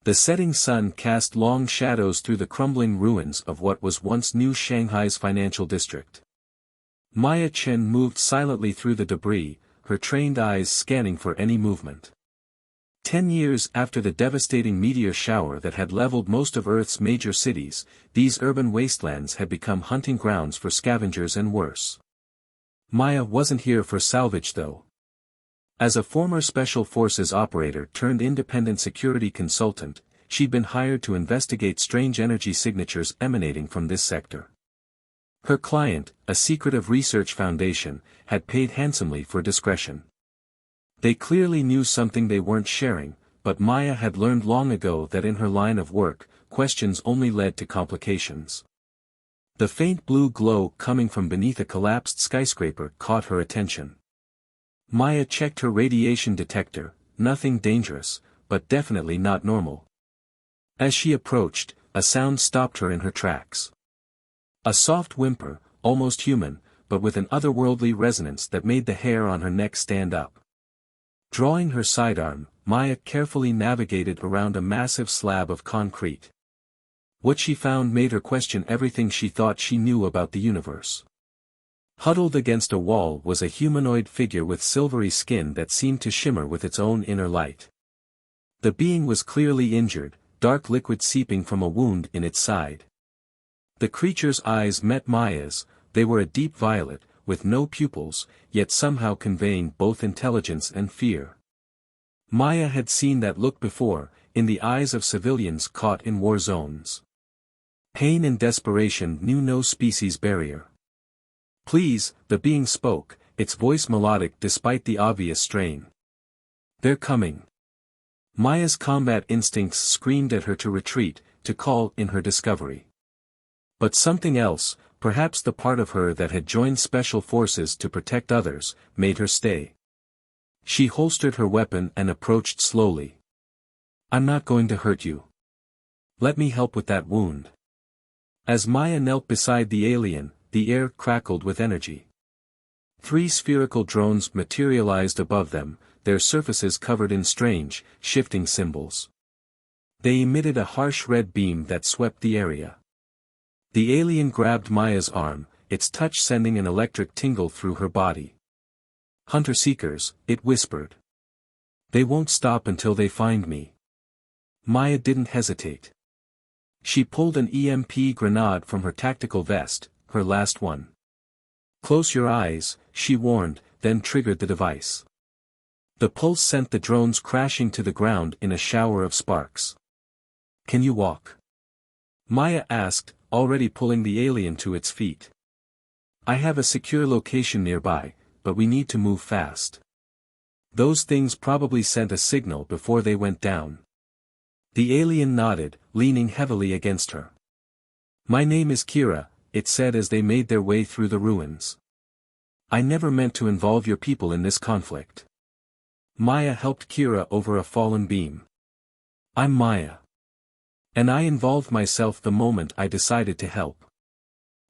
The setting sun cast long shadows through the crumbling ruins of what was once New Shanghai's financial district. Maya Chen moved silently through the debris, her trained eyes scanning for any movement. 10 years after the devastating meteor shower that had leveled most of Earth's major cities, these urban wastelands had become hunting grounds for scavengers and worse. Maya wasn't here for salvage though. As a former Special Forces operator turned independent security consultant, she'd been hired to investigate strange energy signatures emanating from this sector. Her client, a secretive research foundation, had paid handsomely for discretion. They clearly knew something they weren't sharing, but Maya had learned long ago that in her line of work, questions only led to complications. The faint blue glow coming from beneath a collapsed skyscraper caught her attention. Maya checked her radiation detector, nothing dangerous, but definitely not normal. As she approached, a sound stopped her in her tracks. A soft whimper, almost human, but with an otherworldly resonance that made the hair on her neck stand up. Drawing her sidearm, Maya carefully navigated around a massive slab of concrete. What she found made her question everything she thought she knew about the universe. Huddled against a wall was a humanoid figure with silvery skin that seemed to shimmer with its own inner light. The being was clearly injured, dark liquid seeping from a wound in its side. The creature's eyes met Maya's, they were a deep violet, with no pupils, yet somehow conveying both intelligence and fear. Maya had seen that look before, in the eyes of civilians caught in war zones. Pain and desperation knew no species barrier. "Please," the being spoke, its voice melodic despite the obvious strain. "They're coming." Maya's combat instincts screamed at her to retreat, to call in her discovery. But something else, perhaps the part of her that had joined special forces to protect others, made her stay. She holstered her weapon and approached slowly. "I'm not going to hurt you. Let me help with that wound." As Maya knelt beside the alien, the air crackled with energy. 3 spherical drones materialized above them, their surfaces covered in strange, shifting symbols. They emitted a harsh red beam that swept the area. The alien grabbed Maya's arm, its touch sending an electric tingle through her body. "Hunter-seekers," it whispered. "They won't stop until they find me." Maya didn't hesitate. She pulled an EMP grenade from her tactical vest, her last one. "Close your eyes," she warned, then triggered the device. The pulse sent the drones crashing to the ground in a shower of sparks. "Can you walk?" Maya asked, already pulling the alien to its feet. "I have a secure location nearby, but we need to move fast." Those things probably sent a signal before they went down. The alien nodded, leaning heavily against her. "My name is Kira," it said as they made their way through the ruins. "I never meant to involve your people in this conflict." Maya helped Kira over a fallen beam. "I'm Maya. And I involved myself the moment I decided to help.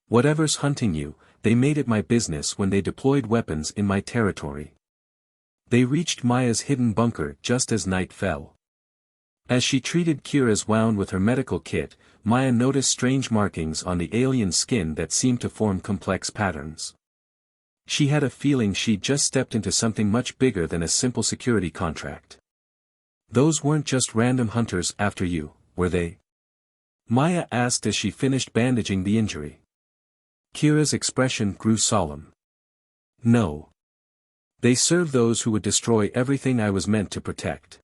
Whatever's hunting you, they made it my business when they deployed weapons in my territory." They reached Maya's hidden bunker just as night fell. As she treated Kira's wound with her medical kit, Maya noticed strange markings on the alien's skin that seemed to form complex patterns. She had a feeling she'd just stepped into something much bigger than a simple security contract. "Those weren't just random hunters after you, were they?" Maya asked as she finished bandaging the injury. Kira's expression grew solemn. "No. They serve those who would destroy everything I was meant to protect.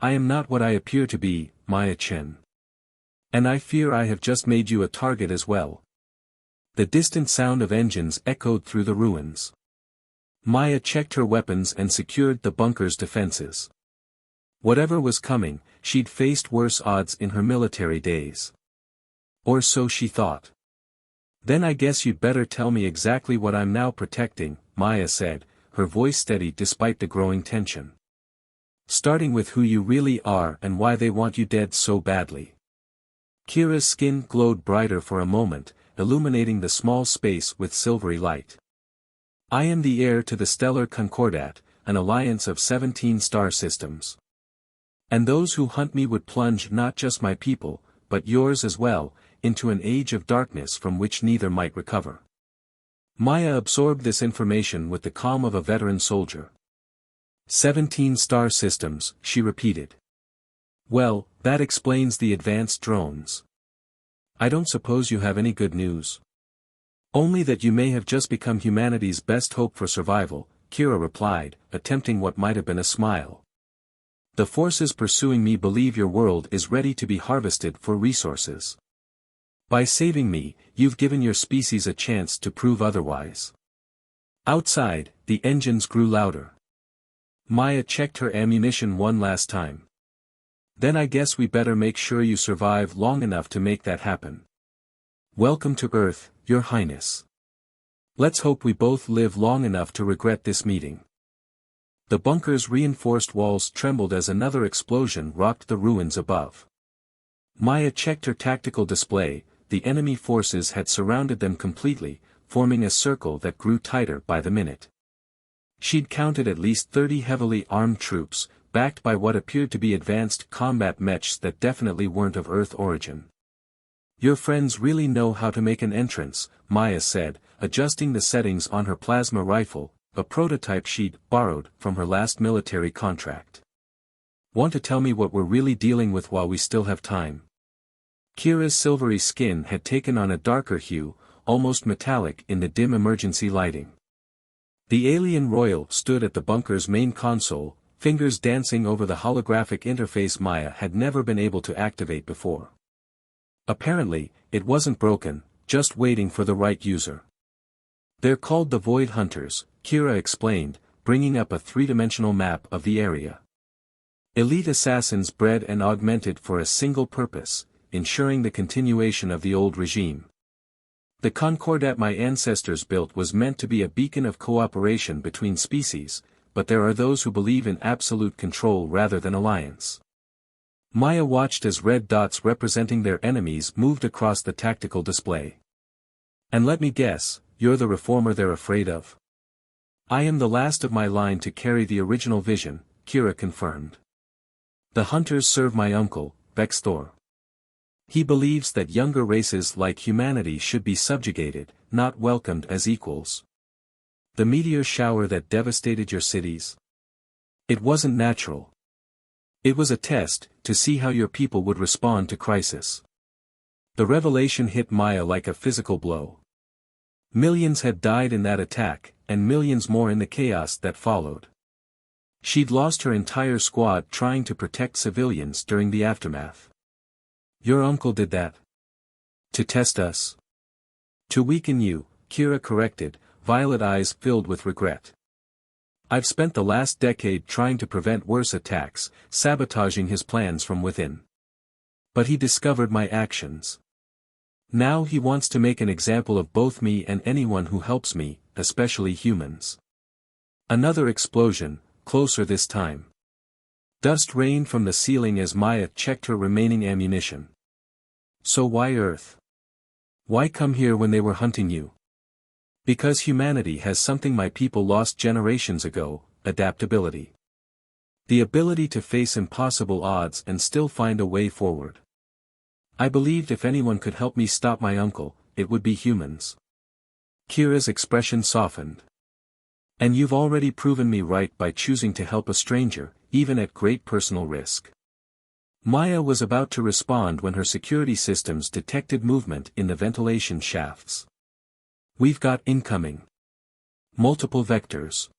I am not what I appear to be, Maya Chen. And I fear I have just made you a target as well." The distant sound of engines echoed through the ruins. Maya checked her weapons and secured the bunker's defenses. Whatever was coming, she'd faced worse odds in her military days. Or so she thought. "Then I guess you'd better tell me exactly what I'm now protecting," Maya said, her voice steady despite the growing tension. "Starting with who you really are and why they want you dead so badly." Kira's skin glowed brighter for a moment, illuminating the small space with silvery light. "I am the heir to the Stellar Concordat, an alliance of 17 star systems. And those who hunt me would plunge not just my people, but yours as well, into an age of darkness from which neither might recover. Maya absorbed this information with the calm of a veteran soldier. 17 star systems, she repeated. Well, that explains the advanced drones. I don't suppose you have any good news. Only that you may have just become humanity's best hope for survival, Kira replied, attempting what might have been a smile. The forces pursuing me believe your world is ready to be harvested for resources. By saving me, you've given your species a chance to prove otherwise. Outside, the engines grew louder. Maya checked her ammunition one last time. Then I guess we better make sure you survive long enough to make that happen. Welcome to Earth, Your Highness. Let's hope we both live long enough to regret this meeting. The bunker's reinforced walls trembled as another explosion rocked the ruins above. Maya checked her tactical display. The enemy forces had surrounded them completely, forming a circle that grew tighter by the minute. She'd counted at least 30 heavily armed troops, backed by what appeared to be advanced combat mechs that definitely weren't of Earth origin. Your friends really know how to make an entrance, Maya said, adjusting the settings on her plasma rifle, a prototype she'd borrowed from her last military contract. Want to tell me what we're really dealing with while we still have time? Kira's silvery skin had taken on a darker hue, almost metallic in the dim emergency lighting. The alien royal stood at the bunker's main console, fingers dancing over the holographic interface Maya had never been able to activate before. Apparently, it wasn't broken, just waiting for the right user. They're called the Void Hunters, Kira explained, bringing up a three-dimensional map of the area. Elite assassins bred and augmented for a single purpose, ensuring the continuation of the old regime. The Concordat my ancestors built was meant to be a beacon of cooperation between species, but there are those who believe in absolute control rather than alliance. Maya watched as red dots representing their enemies moved across the tactical display. And let me guess, you're the reformer they're afraid of? I am the last of my line to carry the original vision, Kira confirmed. The hunters serve my uncle, Vexthor. He believes that younger races like humanity should be subjugated, not welcomed as equals. The meteor shower that devastated your cities? It wasn't natural. It was a test, to see how your people would respond to crisis. The revelation hit Maya like a physical blow. Millions had died in that attack, and millions more in the chaos that followed. She'd lost her entire squad trying to protect civilians during the aftermath. Your uncle did that? To test us? To weaken you, Kira corrected, violet eyes filled with regret. I've spent the last decade trying to prevent worse attacks, sabotaging his plans from within. But he discovered my actions. Now he wants to make an example of both me and anyone who helps me, especially humans. Another explosion, closer this time. Dust rained from the ceiling as Maya checked her remaining ammunition. So why Earth? Why come here when they were hunting you? Because humanity has something my people lost generations ago, adaptability. The ability to face impossible odds and still find a way forward. I believed if anyone could help me stop my uncle, it would be humans. Kira's expression softened. And you've already proven me right by choosing to help a stranger, even at great personal risk. Maya was about to respond when her security systems detected movement in the ventilation shafts. We've got incoming. Multiple vectors.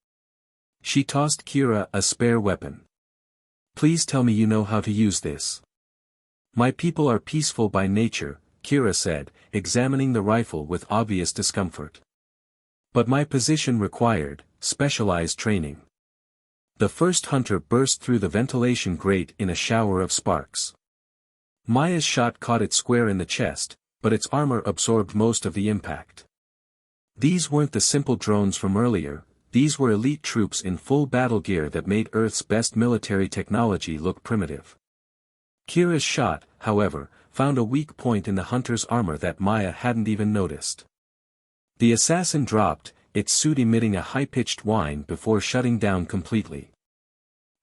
She tossed Kira a spare weapon. Please tell me you know how to use this. My people are peaceful by nature, Kira said, examining the rifle with obvious discomfort. But my position required specialized training. The first hunter burst through the ventilation grate in a shower of sparks. Maya's shot caught it square in the chest, but its armor absorbed most of the impact. These weren't the simple drones from earlier, these were elite troops in full battle gear that made Earth's best military technology look primitive. Kira's shot, however, found a weak point in the hunter's armor that Maya hadn't even noticed. The assassin dropped, its suit emitting a high-pitched whine before shutting down completely.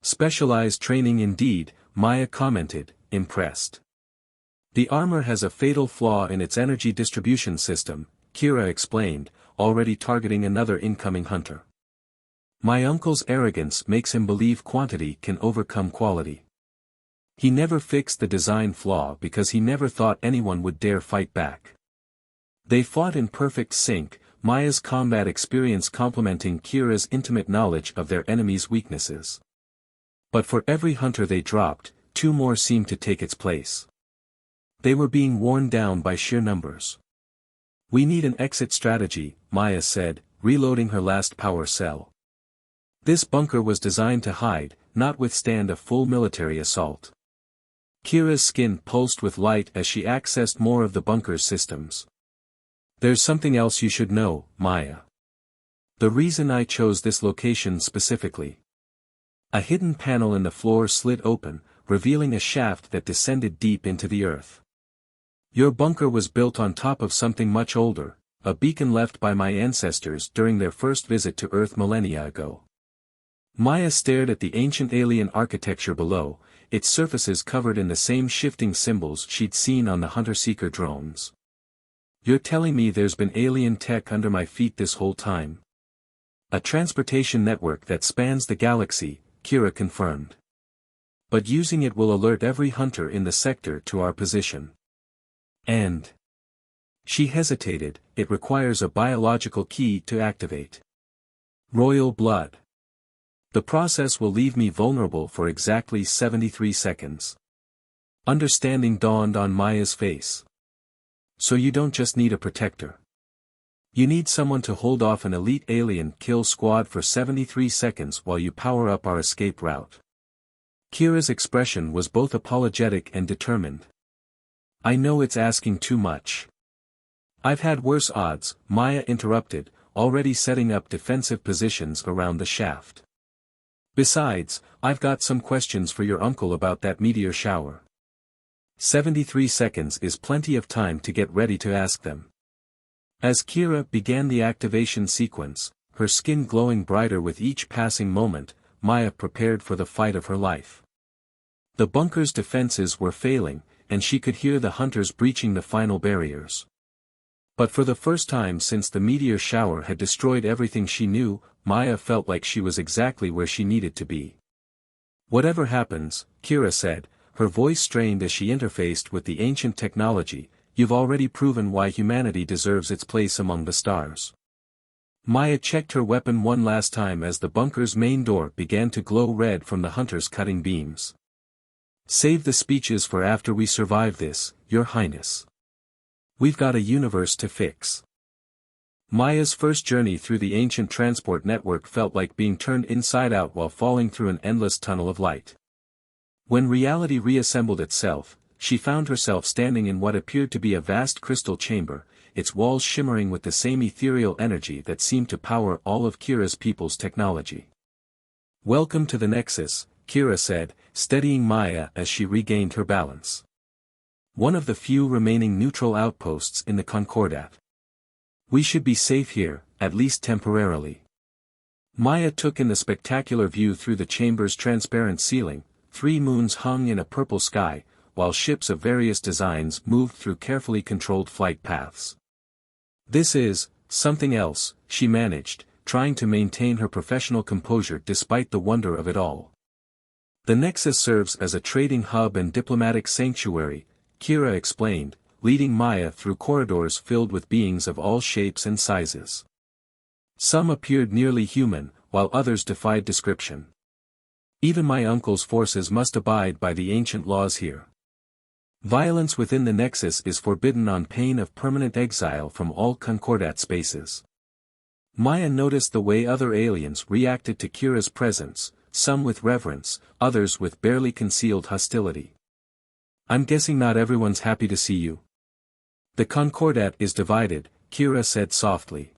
Specialized training indeed, Maya commented, impressed. The armor has a fatal flaw in its energy distribution system, Kira explained, already targeting another incoming hunter. My uncle's arrogance makes him believe quantity can overcome quality. He never fixed the design flaw because he never thought anyone would dare fight back. They fought in perfect sync, Maya's combat experience complementing Kira's intimate knowledge of their enemy's weaknesses. But for every hunter they dropped, two more seemed to take its place. They were being worn down by sheer numbers. We need an exit strategy, Maya said, reloading her last power cell. This bunker was designed to hide, not withstand a full military assault. Kira's skin pulsed with light as she accessed more of the bunker's systems. There's something else you should know, Maya. The reason I chose this location specifically. A hidden panel in the floor slid open, revealing a shaft that descended deep into the earth. Your bunker was built on top of something much older, a beacon left by my ancestors during their first visit to Earth millennia ago. Maya stared at the ancient alien architecture below, its surfaces covered in the same shifting symbols she'd seen on the hunter-seeker drones. You're telling me there's been alien tech under my feet this whole time? A transportation network that spans the galaxy, Kira confirmed. But using it will alert every hunter in the sector to our position. And she hesitated, it requires a biological key to activate. Royal blood. The process will leave me vulnerable for exactly 73 seconds. Understanding dawned on Maya's face. So you don't just need a protector. You need someone to hold off an elite alien kill squad for 73 seconds while you power up our escape route. Kira's expression was both apologetic and determined. I know it's asking too much. I've had worse odds, Maya interrupted, already setting up defensive positions around the shaft. Besides, I've got some questions for your uncle about that meteor shower. 73 seconds is plenty of time to get ready to ask them. As Kira began the activation sequence, her skin glowing brighter with each passing moment, Maya prepared for the fight of her life. The bunker's defenses were failing, and she could hear the hunters breaching the final barriers. But for the first time since the meteor shower had destroyed everything she knew, Maya felt like she was exactly where she needed to be. Whatever happens, Kira said, her voice strained as she interfaced with the ancient technology, you've already proven why humanity deserves its place among the stars. Maya checked her weapon one last time as the bunker's main door began to glow red from the hunters' cutting beams. Save the speeches for after we survive this, Your Highness. We've got a universe to fix. Maya's first journey through the ancient transport network felt like being turned inside out while falling through an endless tunnel of light. When reality reassembled itself, she found herself standing in what appeared to be a vast crystal chamber, its walls shimmering with the same ethereal energy that seemed to power all of Kira's people's technology. Welcome to the Nexus, Kira said, steadying Maya as she regained her balance. One of the few remaining neutral outposts in the Concordat. We should be safe here, at least temporarily. Maya took in the spectacular view through the chamber's transparent ceiling, 3 moons hung in a purple sky, while ships of various designs moved through carefully controlled flight paths. This is something else, she managed, trying to maintain her professional composure despite the wonder of it all. The Nexus serves as a trading hub and diplomatic sanctuary, Kira explained, leading Maya through corridors filled with beings of all shapes and sizes. Some appeared nearly human, while others defied description. Even my uncle's forces must abide by the ancient laws here. Violence within the Nexus is forbidden on pain of permanent exile from all Concordat spaces. Maya noticed the way other aliens reacted to Kira's presence, some with reverence, others with barely concealed hostility. I'm guessing not everyone's happy to see you. The Concordat is divided, Kira said softly.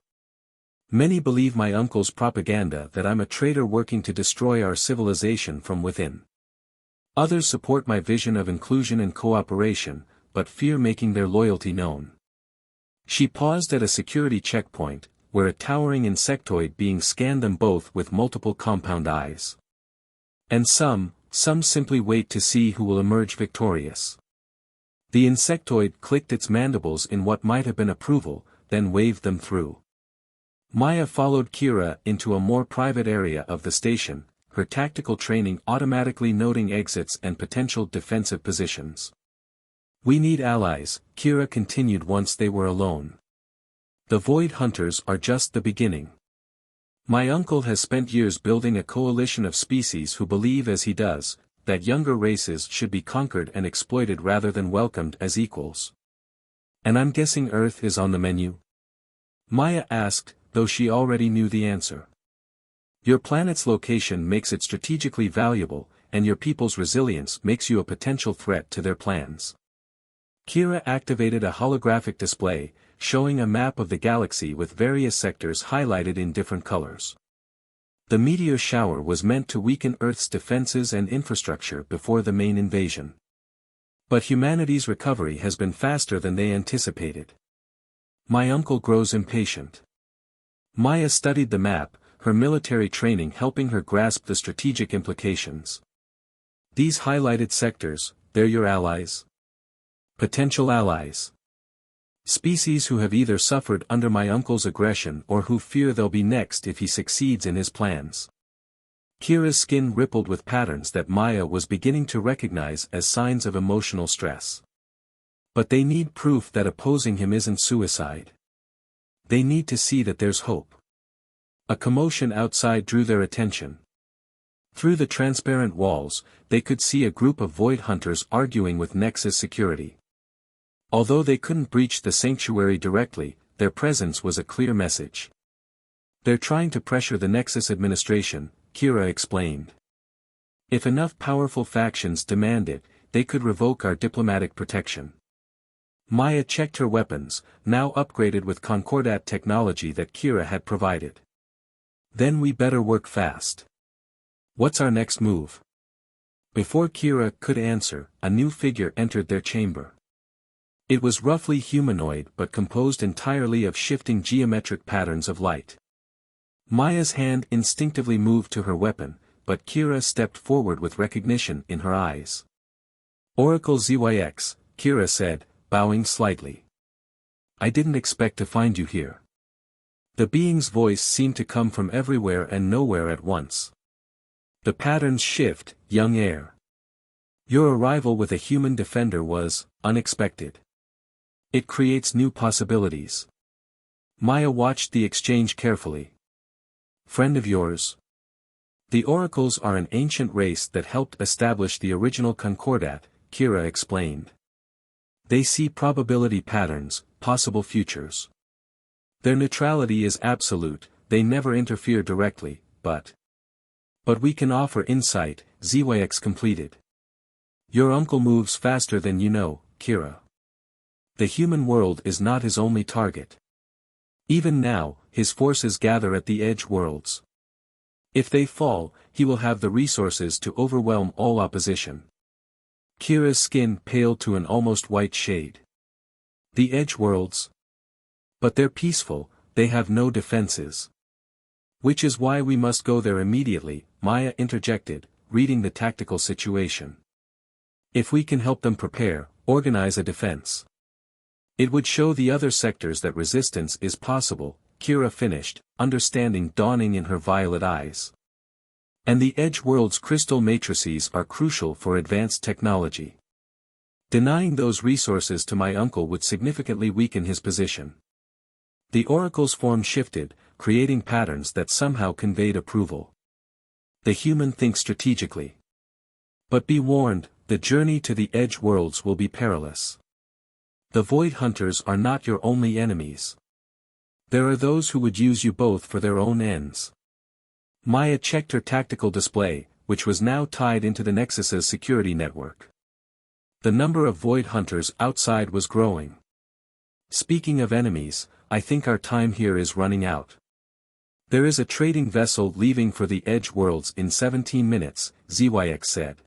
Many believe my uncle's propaganda that I'm a traitor working to destroy our civilization from within. Others support my vision of inclusion and cooperation, but fear making their loyalty known. She paused at a security checkpoint, where a towering insectoid being scanned them both with multiple compound eyes. And some some simply wait to see who will emerge victorious. The insectoid clicked its mandibles in what might have been approval, then waved them through. Maya followed Kira into a more private area of the station, her tactical training automatically noting exits and potential defensive positions. "We need allies," Kira continued once they were alone. "The Void Hunters are just the beginning. My uncle has spent years building a coalition of species who believe as he does, that younger races should be conquered and exploited rather than welcomed as equals. And I'm guessing Earth is on the menu?" Maya asked, though she already knew the answer. "Your planet's location makes it strategically valuable, and your people's resilience makes you a potential threat to their plans." Kira activated a holographic display, showing a map of the galaxy with various sectors highlighted in different colors. The meteor shower was meant to weaken Earth's defenses and infrastructure before the main invasion. But humanity's recovery has been faster than they anticipated. My uncle grows impatient. Maya studied the map, her military training helping her grasp the strategic implications. "These highlighted sectors, they're your allies? Potential allies. Species who have either suffered under my uncle's aggression or who fear they'll be next if he succeeds in his plans." Kira's skin rippled with patterns that Maya was beginning to recognize as signs of emotional stress. But they need proof that opposing him isn't suicide. They need to see that there's hope. A commotion outside drew their attention. Through the transparent walls, they could see a group of Void Hunters arguing with Nexus security. Although they couldn't breach the sanctuary directly, their presence was a clear message. "They're trying to pressure the Nexus administration," Kira explained. "If enough powerful factions demand it, they could revoke our diplomatic protection." Maya checked her weapons, now upgraded with Concordat technology that Kira had provided. "Then we better work fast. What's our next move?" Before Kira could answer, a new figure entered their chamber. It was roughly humanoid but composed entirely of shifting geometric patterns of light. Maya's hand instinctively moved to her weapon, but Kira stepped forward with recognition in her eyes. "Oracle ZYX, Kira said, bowing slightly. "I didn't expect to find you here." The being's voice seemed to come from everywhere and nowhere at once. "The patterns shift, young heir. Your arrival with a human defender was unexpected. It creates new possibilities." Maya watched the exchange carefully. "Friend of yours?" "The Oracles are an ancient race that helped establish the original Concordat," Kira explained. "They see probability patterns, possible futures. Their neutrality is absolute, they never interfere directly, but we can offer insight," ZYX completed. "Your uncle moves faster than you know, Kira. The human world is not his only target. Even now, his forces gather at the edge worlds. If they fall, he will have the resources to overwhelm all opposition." Kira's skin paled to an almost white shade. "The edge worlds? But they're peaceful, they have no defenses." "Which is why we must go there immediately," Maya interjected, reading the tactical situation. "If we can help them prepare, organize a defense. It would show the other sectors that resistance is possible," Kira finished, understanding dawning in her violet eyes. "And the edge world's crystal matrices are crucial for advanced technology. Denying those resources to my uncle would significantly weaken his position." The Oracle's form shifted, creating patterns that somehow conveyed approval. "The human thinks strategically. But be warned, the journey to the edge worlds will be perilous. The Void Hunters are not your only enemies. There are those who would use you both for their own ends." Maya checked her tactical display, which was now tied into the Nexus's security network. The number of Void Hunters outside was growing. "Speaking of enemies, I think our time here is running out. There is a trading vessel leaving for the Edge Worlds in 17 minutes, ZYX said.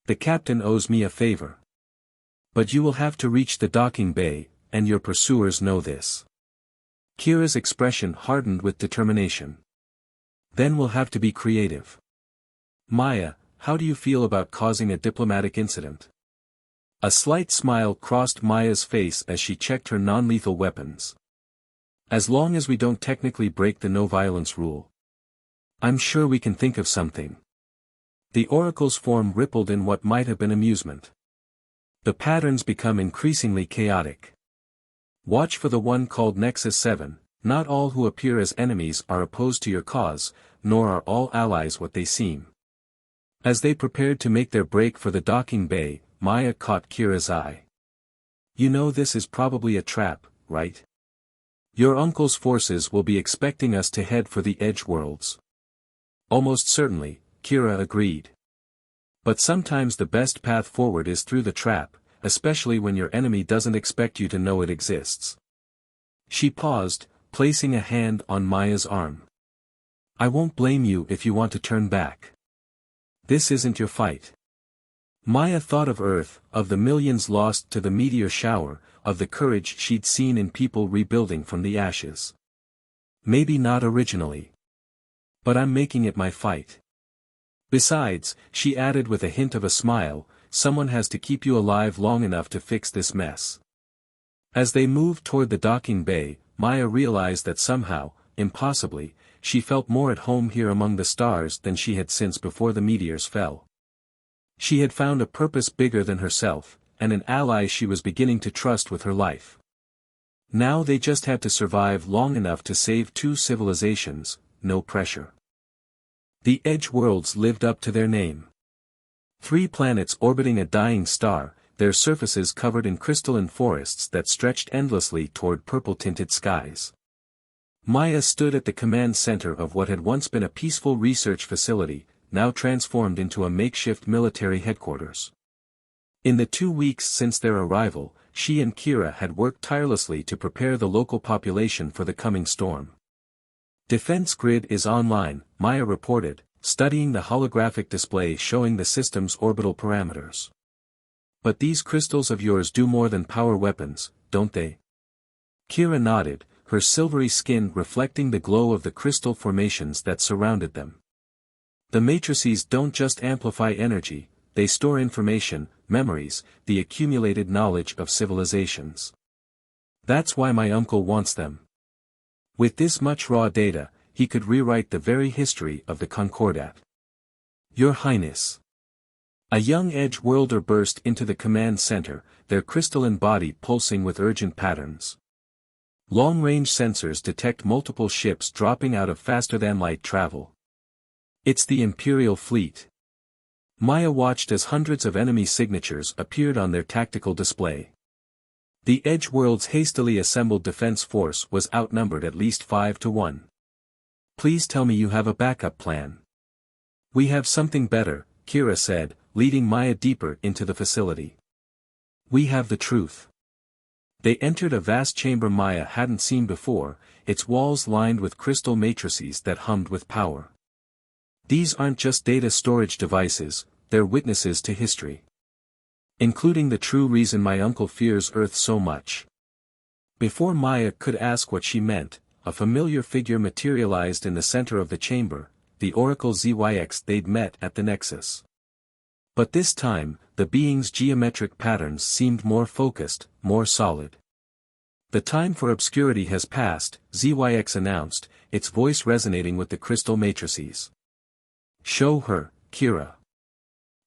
The captain owes me a favor. But you will have to reach the docking bay, and your pursuers know this." Kira's expression hardened with determination. "Then we'll have to be creative." Maya, how do you feel about causing a diplomatic incident? A slight smile crossed Maya's face as she checked her non-lethal weapons. As long as we don't technically break the no-violence rule. I'm sure we can think of something. The oracle's form rippled in what might have been amusement. The patterns become increasingly chaotic. Watch for the one called Nexus 7, not all who appear as enemies are opposed to your cause, nor are all allies what they seem. As they prepared to make their break for the docking bay, Maya caught Kira's eye. You know this is probably a trap, right? Your uncle's forces will be expecting us to head for the edge worlds. Almost certainly, Kira agreed. But sometimes the best path forward is through the trap, especially when your enemy doesn't expect you to know it exists. She paused, placing a hand on Maya's arm. I won't blame you if you want to turn back. This isn't your fight. Maya thought of Earth, of the millions lost to the meteor shower, of the courage she'd seen in people rebuilding from the ashes. Maybe not originally. But I'm making it my fight. Besides, she added with a hint of a smile, someone has to keep you alive long enough to fix this mess. As they moved toward the docking bay, Maya realized that somehow, impossibly, she felt more at home here among the stars than she had since before the meteors fell. She had found a purpose bigger than herself, and an ally she was beginning to trust with her life. Now they just had to survive long enough to save two civilizations, no pressure. The edge worlds lived up to their name. 3 planets orbiting a dying star, their surfaces covered in crystalline forests that stretched endlessly toward purple-tinted skies. Maya stood at the command center of what had once been a peaceful research facility, now transformed into a makeshift military headquarters. In the 2 weeks since their arrival, she and Kira had worked tirelessly to prepare the local population for the coming storm. Defense grid is online, Maya reported, studying the holographic display showing the system's orbital parameters. But these crystals of yours do more than power weapons, don't they? Kira nodded, her silvery skin reflecting the glow of the crystal formations that surrounded them. The matrices don't just amplify energy, they store information, memories, the accumulated knowledge of civilizations. That's why my uncle wants them. With this much raw data, he could rewrite the very history of the Concordat. Your Highness. A young edge worlder burst into the command center, their crystalline body pulsing with urgent patterns. Long-range sensors detect multiple ships dropping out of faster-than-light travel. It's the Imperial fleet. Maya watched as hundreds of enemy signatures appeared on their tactical display. The Edge World's hastily assembled defense force was outnumbered at least 5 to 1. Please tell me you have a backup plan. We have something better, Kira said, leading Maya deeper into the facility. We have the truth. They entered a vast chamber Maya hadn't seen before, its walls lined with crystal matrices that hummed with power. These aren't just data storage devices, they're witnesses to history. Including the true reason my uncle fears Earth so much. Before Maya could ask what she meant, a familiar figure materialized in the center of the chamber, the Oracle ZYX they'd met at the Nexus. But this time, the being's geometric patterns seemed more focused, more solid. The time for obscurity has passed, ZYX announced, its voice resonating with the crystal matrices. Show her, Kira.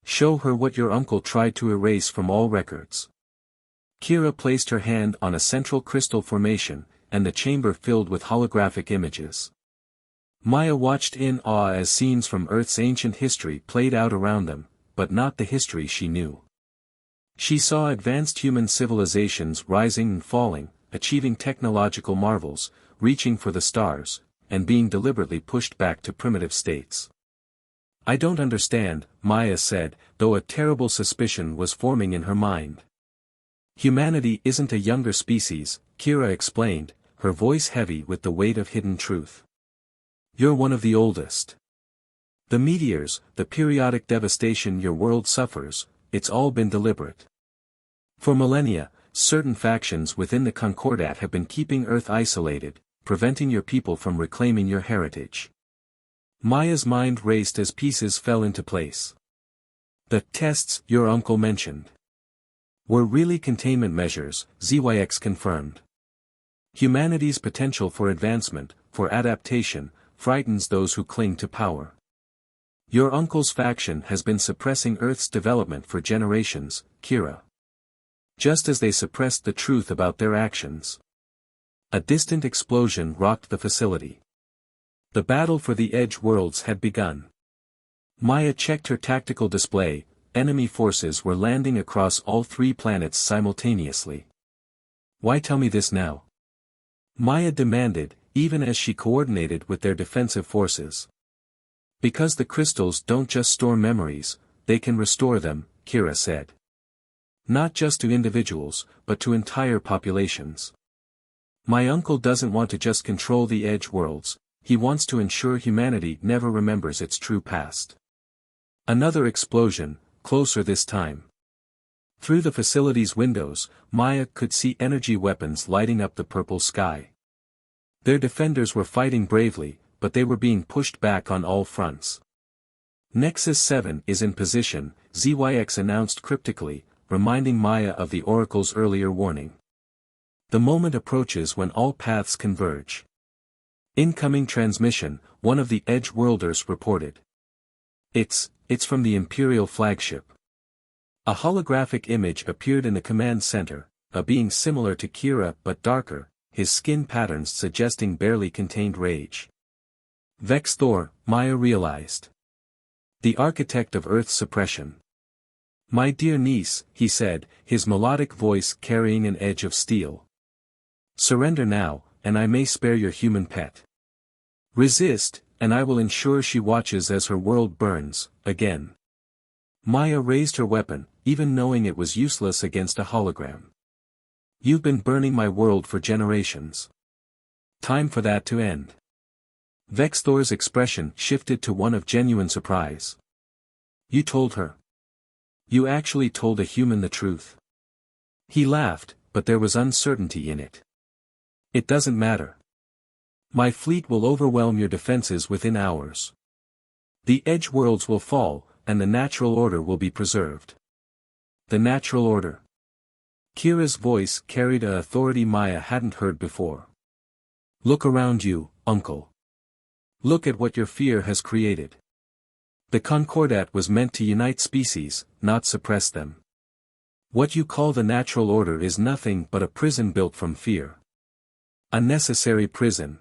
Show her what your uncle tried to erase from all records. Kira placed her hand on a central crystal formation, and the chamber filled with holographic images. Maya watched in awe as scenes from Earth's ancient history played out around them, but not the history she knew. She saw advanced human civilizations rising and falling, achieving technological marvels, reaching for the stars, and being deliberately pushed back to primitive states. I don't understand, Maya said, though a terrible suspicion was forming in her mind. Humanity isn't a younger species, Kira explained, her voice heavy with the weight of hidden truth. You're one of the oldest. The meteors, the periodic devastation your world suffers, it's all been deliberate. For millennia, certain factions within the Concordat have been keeping Earth isolated, preventing your people from reclaiming your heritage. Maya's mind raced as pieces fell into place. The tests your uncle mentioned were really containment measures, ZYX confirmed. Humanity's potential for advancement, for adaptation, frightens those who cling to power. Your uncle's faction has been suppressing Earth's development for generations, Kira. Just as they suppressed the truth about their actions. A distant explosion rocked the facility. The battle for the Edge worlds had begun. Maya checked her tactical display. Enemy forces were landing across all 3 planets simultaneously. Why tell me this now? Maya demanded, even as she coordinated with their defensive forces. Because the crystals don't just store memories, they can restore them, Kira said. Not just to individuals, but to entire populations. My uncle doesn't want to just control the Edge worlds, he wants to ensure humanity never remembers its true past. Another explosion, closer this time. Through the facility's windows, Maya could see energy weapons lighting up the purple sky. Their defenders were fighting bravely, but they were being pushed back on all fronts. Nexus 7 is in position, ZYX announced cryptically, reminding Maya of the Oracle's earlier warning. The moment approaches when all paths converge. Incoming transmission, one of the Edge Worlders reported. It's from the Imperial flagship. A holographic image appeared in the command center, a being similar to Kira but darker, his skin patterns suggesting barely contained rage. Vex Thor, Maya realized. The architect of Earth's suppression. My dear niece, he said, his melodic voice carrying an edge of steel. Surrender now, and I may spare your human pet. Resist, and I will ensure she watches as her world burns, again. Maya raised her weapon, even knowing it was useless against a hologram. You've been burning my world for generations. Time for that to end. Vex Thor's expression shifted to one of genuine surprise. You told her. You actually told a human the truth. He laughed, but there was uncertainty in it. It doesn't matter. My fleet will overwhelm your defenses within hours. The Edge worlds will fall, and the natural order will be preserved. The natural order. Kira's voice carried an authority Maya hadn't heard before. Look around you, uncle. Look at what your fear has created. The Concordat was meant to unite species, not suppress them. What you call the natural order is nothing but a prison built from fear. A necessary prison.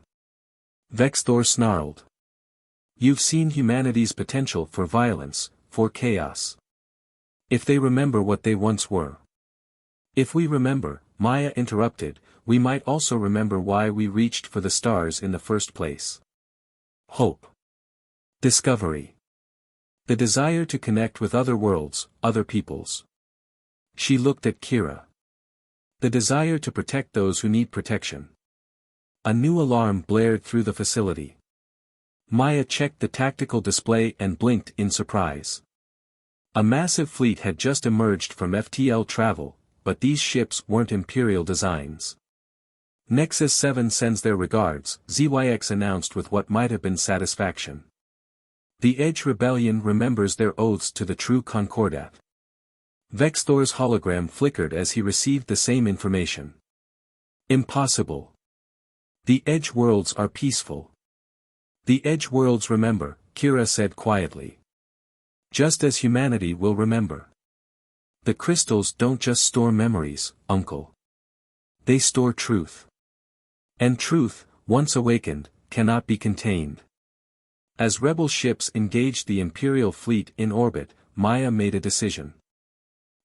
Vex Thor snarled. You've seen humanity's potential for violence, for chaos. If they remember what they once were. If we remember, Maya interrupted, we might also remember why we reached for the stars in the first place. Hope. Discovery. The desire to connect with other worlds, other peoples. She looked at Kira. The desire to protect those who need protection. A new alarm blared through the facility. Maya checked the tactical display and blinked in surprise. A massive fleet had just emerged from FTL travel, but these ships weren't Imperial designs. Nexus 7 sends their regards, ZYX announced with what might have been satisfaction. The Edge Rebellion remembers their oaths to the true Concordat. Vex Thor's hologram flickered as he received the same information. Impossible. The Edge worlds are peaceful. The Edge worlds remember, Kira said quietly. Just as humanity will remember. The crystals don't just store memories, uncle. They store truth. And truth, once awakened, cannot be contained. As rebel ships engaged the Imperial fleet in orbit, Maya made a decision.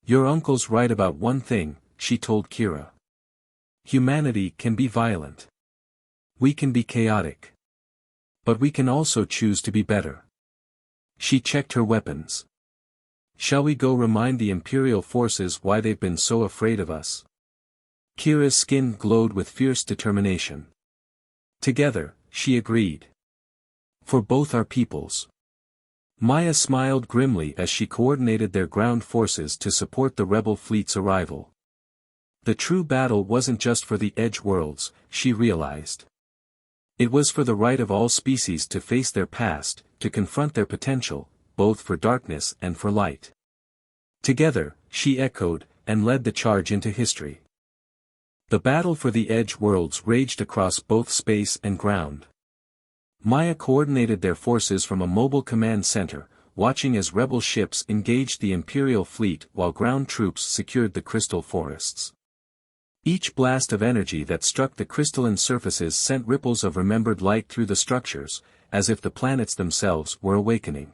Your uncle's right about one thing, she told Kira. Humanity can be violent. We can be chaotic. But we can also choose to be better. She checked her weapons. Shall we go remind the Imperial forces why they've been so afraid of us? Kira's skin glowed with fierce determination. Together, she agreed. For both our peoples. Maya smiled grimly as she coordinated their ground forces to support the rebel fleet's arrival. The true battle wasn't just for the Edge worlds, she realized. It was for the right of all species to face their past, to confront their potential, both for darkness and for light. Together, she echoed, and led the charge into history. The battle for the Edge worlds raged across both space and ground. Maya coordinated their forces from a mobile command center, watching as rebel ships engaged the Imperial fleet while ground troops secured the crystal forests. Each blast of energy that struck the crystalline surfaces sent ripples of remembered light through the structures, as if the planets themselves were awakening.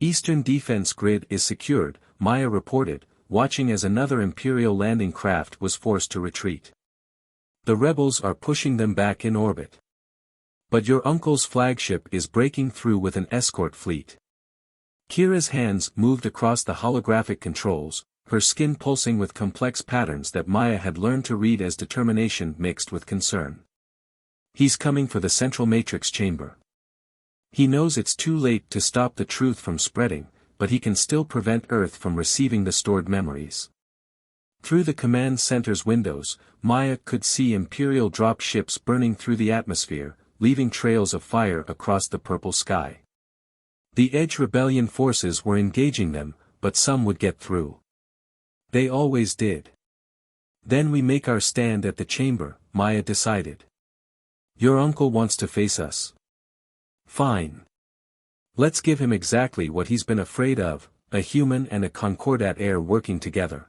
Eastern defense grid is secured, Maya reported, watching as another Imperial landing craft was forced to retreat. The rebels are pushing them back in orbit. But your uncle's flagship is breaking through with an escort fleet. Kira's hands moved across the holographic controls, her skin pulsing with complex patterns that Maya had learned to read as determination mixed with concern. He's coming for the central matrix chamber. He knows it's too late to stop the truth from spreading, but he can still prevent Earth from receiving the stored memories. Through the command center's windows, Maya could see Imperial drop ships burning through the atmosphere, leaving trails of fire across the purple sky. The Edge Rebellion forces were engaging them, but some would get through. They always did. Then we make our stand at the chamber, Maya decided. Your uncle wants to face us. Fine. Let's give him exactly what he's been afraid of, a human and a Concordat heir working together.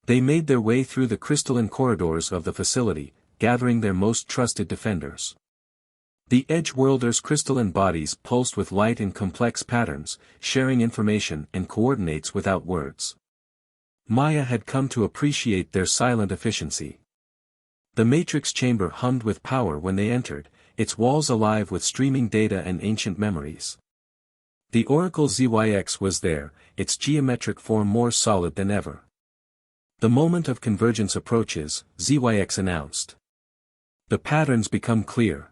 They made their way through the crystalline corridors of the facility, gathering their most trusted defenders. The Edge-worlders' crystalline bodies pulsed with light in complex patterns, sharing information and coordinates without words. Maya had come to appreciate their silent efficiency. The matrix chamber hummed with power when they entered, its walls alive with streaming data and ancient memories. The Oracle ZYX was there, its geometric form more solid than ever. The moment of convergence approaches, ZYX announced. The patterns become clear.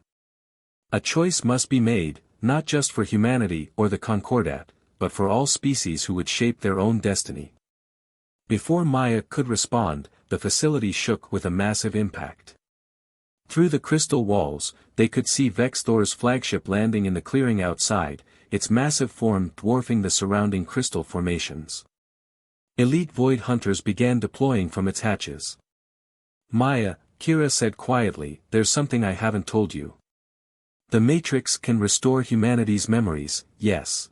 A choice must be made, not just for humanity or the Concordat, but for all species who would shape their own destiny. Before Maya could respond, the facility shook with a massive impact. Through the crystal walls, they could see Vexthor's flagship landing in the clearing outside, its massive form dwarfing the surrounding crystal formations. Elite Void Hunters began deploying from its hatches. Maya, Kira said quietly, there's something I haven't told you. The Matrix can restore humanity's memories, yes.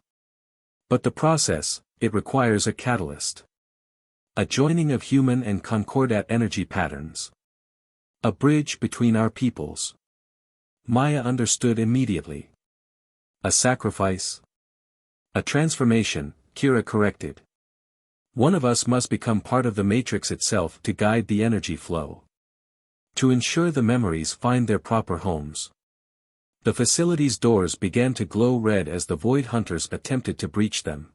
But the process, it requires a catalyst. A joining of human and Concordat energy patterns. A bridge between our peoples. Maya understood immediately. A sacrifice? A transformation, Kira corrected. One of us must become part of the Matrix itself to guide the energy flow. To ensure the memories find their proper homes. The facility's doors began to glow red as the Void Hunters attempted to breach them.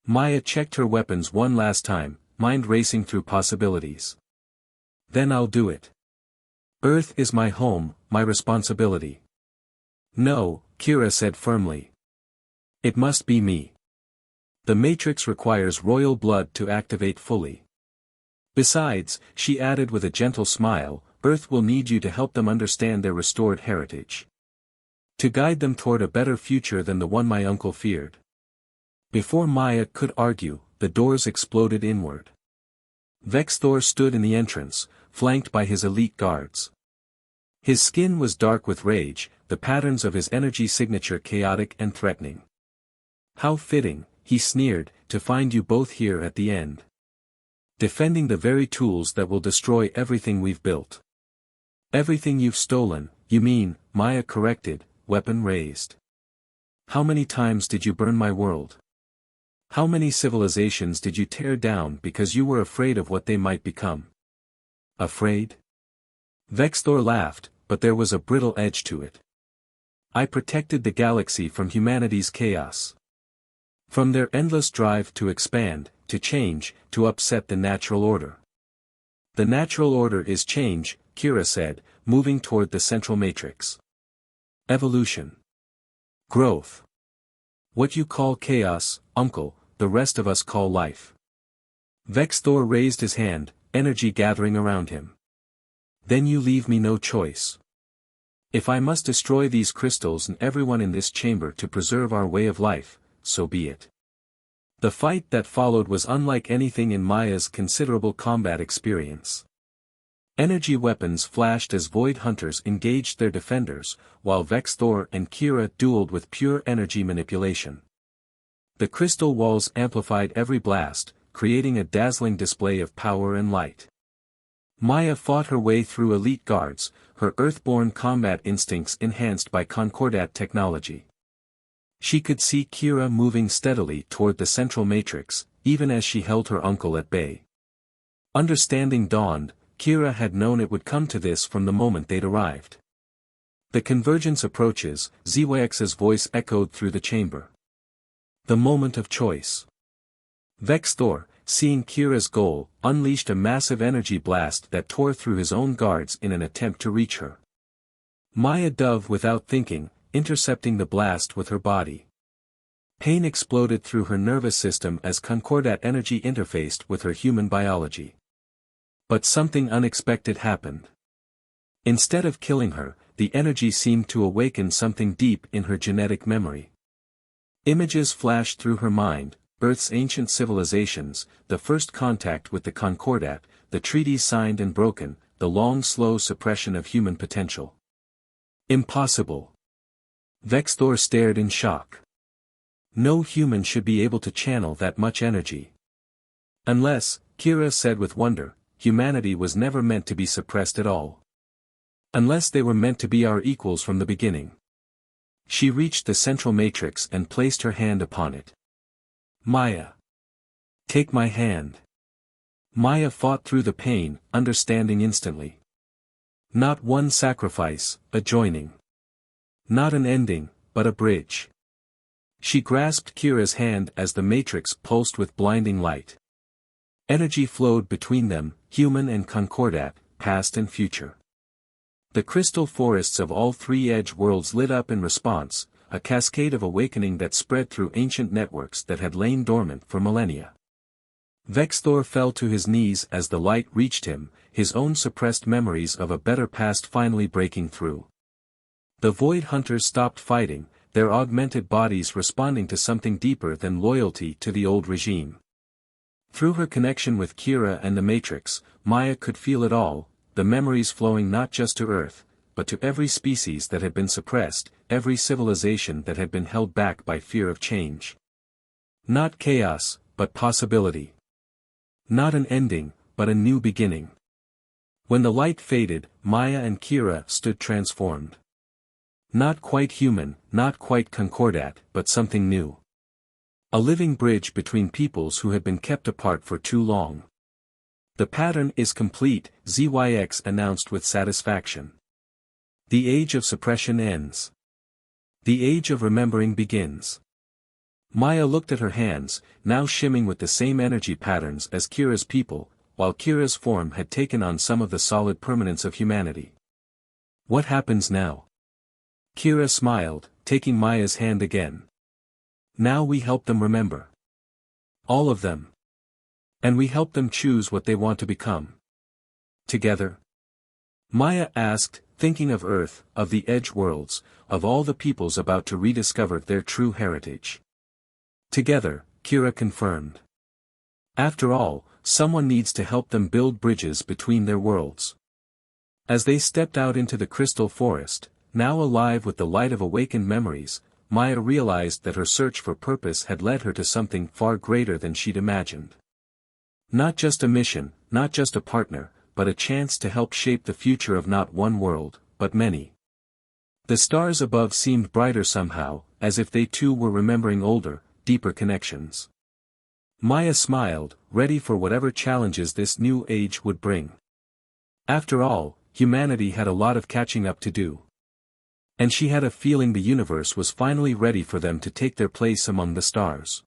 Maya checked her weapons one last time, mind racing through possibilities. Then I'll do it. Earth is my home, my responsibility. No, Kira said firmly. It must be me. The Matrix requires royal blood to activate fully. Besides, she added with a gentle smile, Earth will need you to help them understand their restored heritage. To guide them toward a better future than the one my uncle feared. Before Maya could argue, the doors exploded inward. Vexthor stood in the entrance, flanked by his elite guards. His skin was dark with rage, the patterns of his energy signature chaotic and threatening. How fitting, he sneered, to find you both here at the end. Defending the very tools that will destroy everything we've built. Everything you've stolen, you mean, Maya corrected, weapon raised. How many times did you burn my world? How many civilizations did you tear down because you were afraid of what they might become? Afraid? Vexthor laughed, but there was a brittle edge to it. I protected the galaxy from humanity's chaos. From their endless drive to expand, to change, to upset the natural order. The natural order is change, Kira said, moving toward the central matrix. Evolution. Growth. What you call chaos, uncle, the rest of us call life. Vexthor raised his hand, energy gathering around him. Then you leave me no choice. If I must destroy these crystals and everyone in this chamber to preserve our way of life, so be it. The fight that followed was unlike anything in Maya's considerable combat experience. Energy weapons flashed as Void Hunters engaged their defenders, while Vexthor and Kira dueled with pure energy manipulation. The crystal walls amplified every blast, creating a dazzling display of power and light. Maya fought her way through elite guards, her earthborn combat instincts enhanced by Concordat technology. She could see Kira moving steadily toward the central matrix, even as she held her uncle at bay. Understanding dawned. Kira had known it would come to this from the moment they'd arrived. The convergence approaches, Zyx's voice echoed through the chamber. The moment of choice. Vexthor, seeing Kira's goal, unleashed a massive energy blast that tore through his own guards in an attempt to reach her. Maya dove without thinking, intercepting the blast with her body. Pain exploded through her nervous system as Concordat energy interfaced with her human biology. But something unexpected happened. Instead of killing her, the energy seemed to awaken something deep in her genetic memory. Images flashed through her mind, Earth's ancient civilizations, the first contact with the Concordat, the treaties signed and broken, the long slow suppression of human potential. Impossible. Vexthor stared in shock. No human should be able to channel that much energy. Unless, Kira said with wonder, humanity was never meant to be suppressed at all. Unless they were meant to be our equals from the beginning. She reached the central matrix and placed her hand upon it. Maya. Take my hand. Maya fought through the pain, understanding instantly. Not one sacrifice, a joining. Not an ending, but a bridge. She grasped Kira's hand as the matrix pulsed with blinding light. Energy flowed between them, human and Concordat, past and future. The crystal forests of all three edge worlds lit up in response, a cascade of awakening that spread through ancient networks that had lain dormant for millennia. Vexthor fell to his knees as the light reached him, his own suppressed memories of a better past finally breaking through. The Void Hunters stopped fighting, their augmented bodies responding to something deeper than loyalty to the old regime. Through her connection with Kira and the Matrix, Maya could feel it all, the memories flowing not just to Earth, but to every species that had been suppressed, every civilization that had been held back by fear of change. Not chaos, but possibility. Not an ending, but a new beginning. When the light faded, Maya and Kira stood transformed. Not quite human, not quite Concordat, but something new. A living bridge between peoples who had been kept apart for too long. The pattern is complete, Zyx announced with satisfaction. The age of suppression ends. The age of remembering begins. Maya looked at her hands, now shimming with the same energy patterns as Kira's people, while Kira's form had taken on some of the solid permanence of humanity. What happens now? Kira smiled, taking Maya's hand again. Now we help them remember. All of them. And we help them choose what they want to become. Together? Maya asked, thinking of Earth, of the edge worlds, of all the peoples about to rediscover their true heritage. Together, Kira confirmed. After all, someone needs to help them build bridges between their worlds. As they stepped out into the crystal forest, now alive with the light of awakened memories, Maya realized that her search for purpose had led her to something far greater than she'd imagined. Not just a mission, not just a partner, but a chance to help shape the future of not one world, but many. The stars above seemed brighter somehow, as if they too were remembering older, deeper connections. Maya smiled, ready for whatever challenges this new age would bring. After all, humanity had a lot of catching up to do. And she had a feeling the universe was finally ready for them to take their place among the stars.